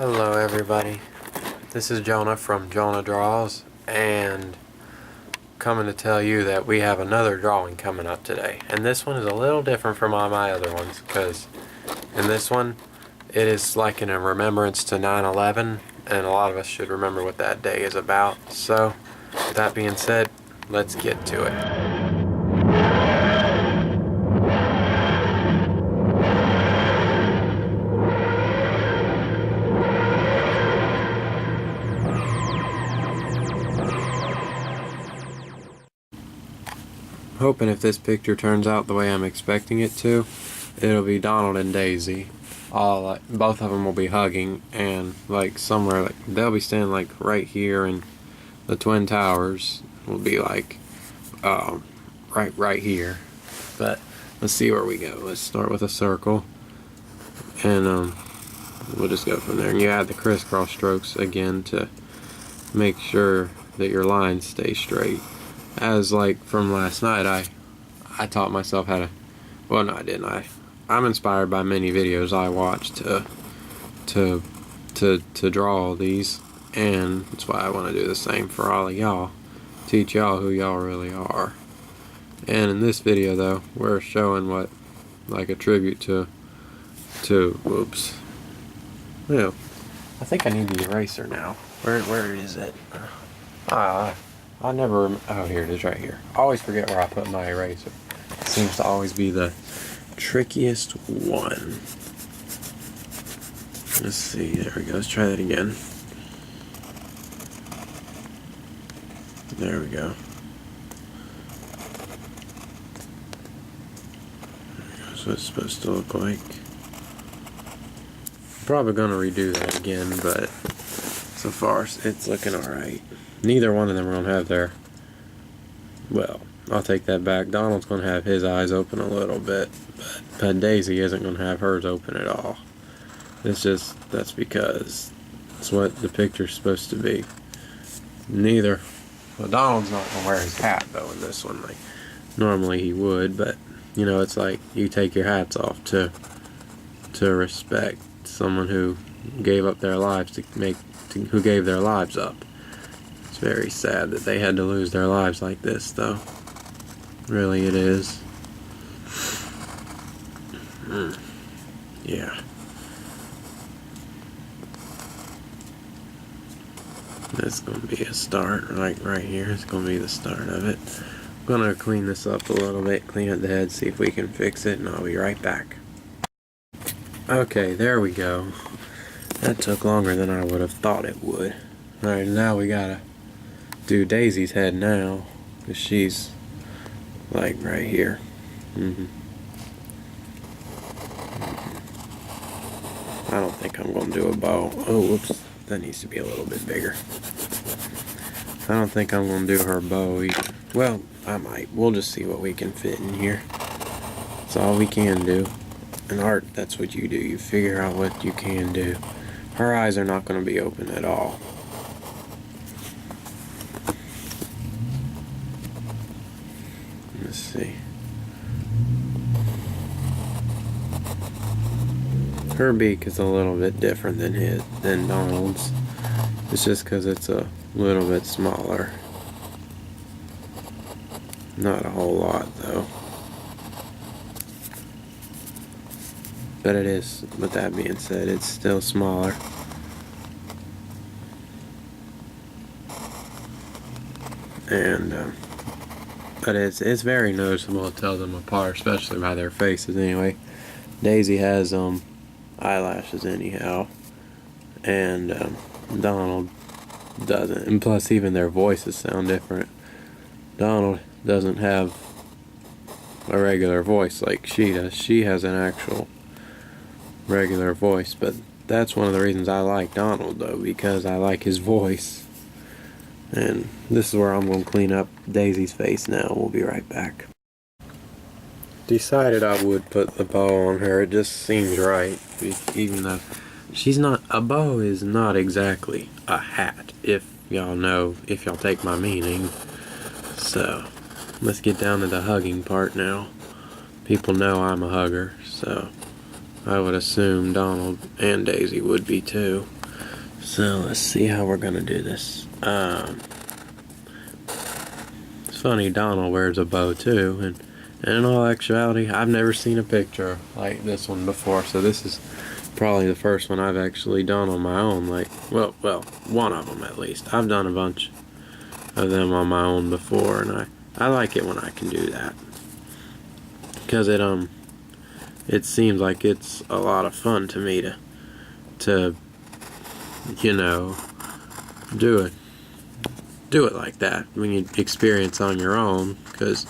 Hello everybody, this is Jonah from Jonah Draws, and coming to tell you that we have another drawing coming up today. And this one is a little different from all my other ones, because in this one it is like in a remembrance to 9/11, and a lot of us should remember what that day is about. So with that being said, let's get to it. Hoping if this picture turns out the way I'm expecting it to, it'll be Donald and Daisy. Both of them will be hugging, and like somewhere, like they'll be standing like right here, and the Twin Towers will be like right here. But let's see where we go. Let's start with a circle, and we'll just go from there. And you add the crisscross strokes again to make sure that your lines stay straight. As like from last night, I taught myself how to, well, no I didn't, I'm inspired by many videos I watch to draw all these, and that's why I want to do the same for all of y'all, teach y'all who y'all really are. And in this video though, we're showing what, like a tribute to whoops, well, I think I need the eraser now. Where is it? I never oh, here it is, right here. I always forget where I put my eraser. It seems to always be the trickiest one. Let's see, there we go. Let's try that again. There we go. That's what it's supposed to look like. Probably gonna redo that again, but so far it's looking alright. Neither one of them are going to have their, well, I'll take that back. Donald's going to have his eyes open a little bit, but Daisy isn't going to have hers open at all. That's because it's what the picture's supposed to be. Well, Donald's not going to wear his hat though in this one. Like, normally he would, but you know, it's like you take your hats off to respect someone who gave up their lives who gave their lives up. It's very sad that they had to lose their lives like this, though. Really, it is. Yeah. That's going to be a start, like right here. It's going to be the start of it. I'm going to clean this up a little bit, clean up the head, see if we can fix it, and I'll be right back. Okay, there we go. That took longer than I would have thought it would. Alright, now we gotta do Daisy's head now, because she's like right here. I don't think I'm going to do a bow. Oh, whoops. That needs to be a little bit bigger. I don't think I'm going to do her bow either. Well, I might. We'll just see what we can fit in here. That's all we can do. In art, that's what you do. You figure out what you can do. Her eyes are not going to be open at all. Let's see. Her beak is a little bit different than Donald's. It's just because it's a little bit smaller. Not a whole lot though. But it is, with that being said, it's still smaller. And but it's very noticeable to tell them apart, especially by their faces anyway. Daisy has eyelashes anyhow, and Donald doesn't. And plus, even their voices sound different. Donald doesn't have a regular voice like she does. She has an actual regular voice, but that's one of the reasons I like Donald though, because I like his voice. And this is where I'm going to clean up Daisy's face now. We'll be right back. Decided I would put the bow on her. It just seems right, even though she's not, a bow is not exactly a hat, if y'all take my meaning. So let's get down to the hugging part now. People know I'm a hugger, so I would assume Donald and Daisy would be too. So let's see how we're gonna do this. It's funny, Donald wears a bow too, and in all actuality, I've never seen a picture like this one before, so this is probably the first one I've actually done on my own. Like, well, one of them at least. I've done a bunch of them on my own before, and I like it when I can do that, because it seems like it's a lot of fun to me to you know do it like that when you experience on your own, because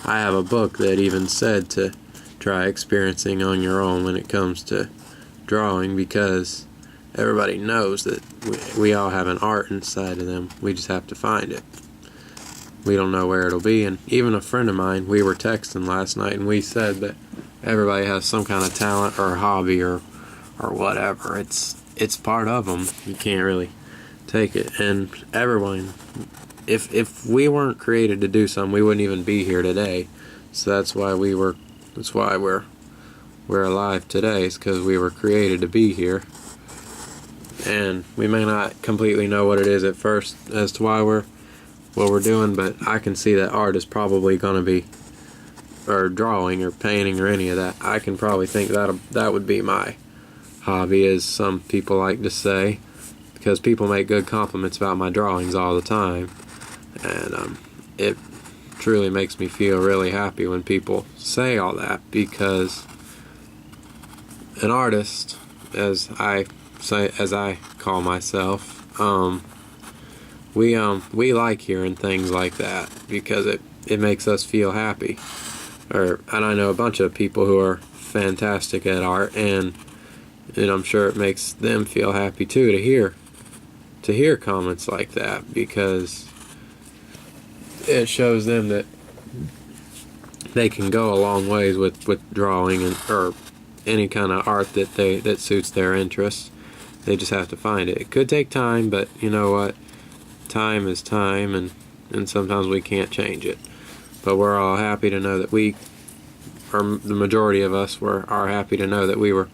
I have a book that even said to try experiencing on your own when it comes to drawing, because everybody knows that we all have an art inside of them. We just have to find it. We don't know where it'll be. And even a friend of mine, we were texting last night, and we said that everybody has some kind of talent or hobby or whatever. It's part of them. You can't really take it. And everyone, if we weren't created to do something, we wouldn't even be here today. So that's why we're alive today, is because we were created to be here. And we may not completely know what it is at first as to why we're what we're doing, but I can see that art is probably going to be, or drawing or painting or any of that, I can probably think that would be my hobby, as some people like to say, because people make good compliments about my drawings all the time, and it truly makes me feel really happy when people say all that, because an artist, as I call myself, we like hearing things like that, because it makes us feel happy. And I know a bunch of people who are fantastic at art, and I'm sure it makes them feel happy too to hear comments like that, because it shows them that they can go a long ways with drawing or any kind of art that suits their interests. They just have to find it. It could take time, but you know what? Time is time, and sometimes we can't change it. But we're all happy to know that the majority of us are happy to know that we were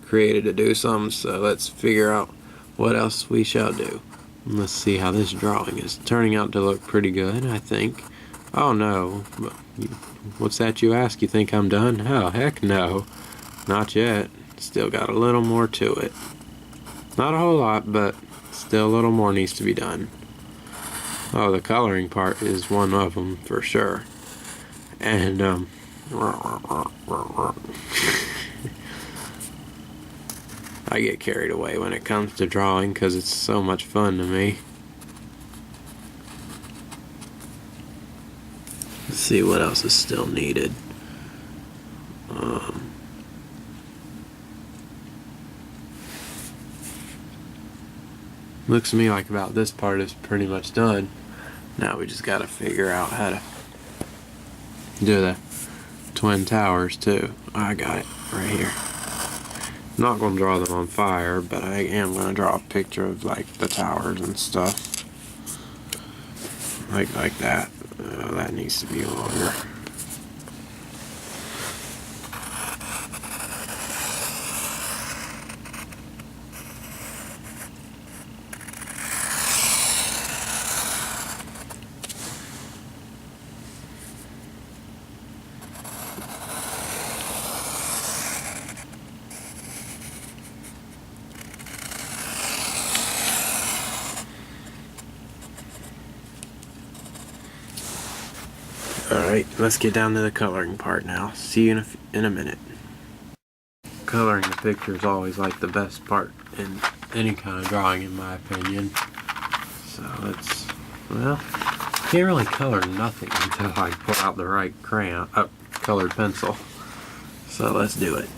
created to do something. So let's figure out what else we shall do. Let's see how this drawing is turning out to look pretty good, I think. Oh no, what's that you ask? You think I'm done? Oh heck no, not yet. Still got a little more to it. Not a whole lot, but still a little more needs to be done. Oh, the coloring part is one of them for sure. And I get carried away when it comes to drawing, because it's so much fun to me. Let's see what else is still needed. Looks to me like about this part is pretty much done. Now we just gotta figure out how to do the Twin Towers too. I got it right here. I'm not gonna draw them on fire, but I am gonna draw a picture of like the towers and stuff. Like that. That needs to be longer. Alright, let's get down to the coloring part now. See you in a minute. Coloring the picture is always like the best part in any kind of drawing, in my opinion. So can't really color nothing until I pull out the right colored pencil. So let's do it.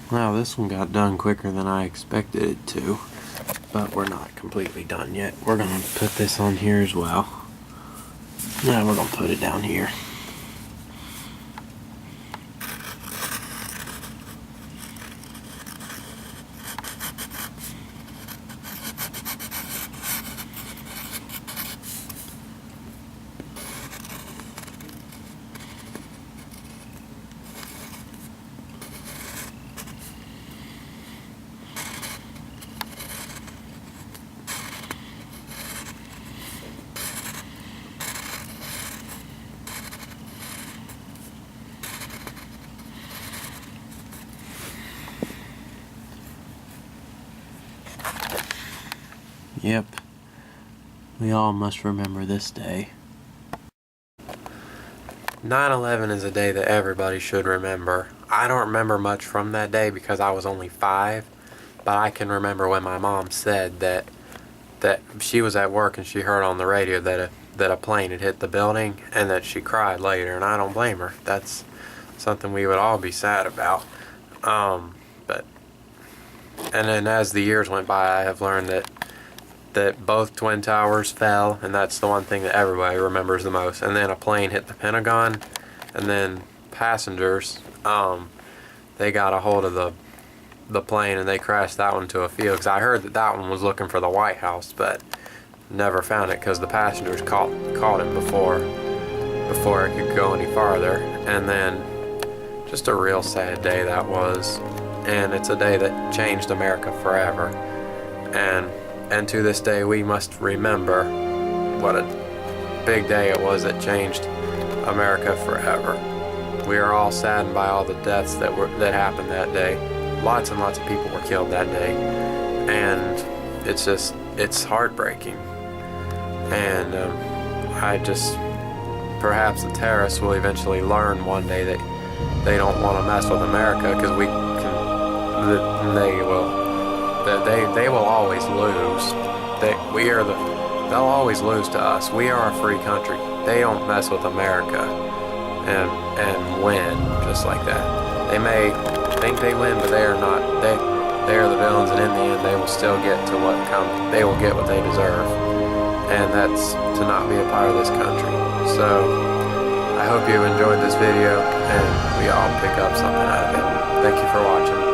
Well, this one got done quicker than I expected it to, but we're not completely done yet. We're gonna put this on here as well. Now we're gonna put it down here. Yep, we all must remember this day. 9/11 is a day that everybody should remember. I don't remember much from that day because I was only 5, but I can remember when my mom said that she was at work and she heard on the radio that a plane had hit the building, and that she cried later, and I don't blame her. That's something we would all be sad about. And then as the years went by, I have learned that both Twin Towers fell, and that's the one thing that everybody remembers the most. And then a plane hit the Pentagon, and then passengers, they got a hold of the plane and they crashed that one to a field. Because I heard that one was looking for the White House, but never found it because the passengers caught it before it could go any farther. And then just a real sad day that was, and it's a day that changed America forever. And to this day, we must remember what a big day it was that changed America forever. We are all saddened by all the deaths that happened that day. Lots and lots of people were killed that day, and it's heartbreaking. And perhaps the terrorists will eventually learn one day that they don't want to mess with America, because they will always lose. They'll always lose to us. We are a free country. They don't mess with America and win just like that. They may think they win, but they are not. They are the villains, and in the end, they will still get to what comes. They will get what they deserve, and that's to not be a part of this country. So I hope you enjoyed this video, and we all pick up something out of it. Thank you for watching.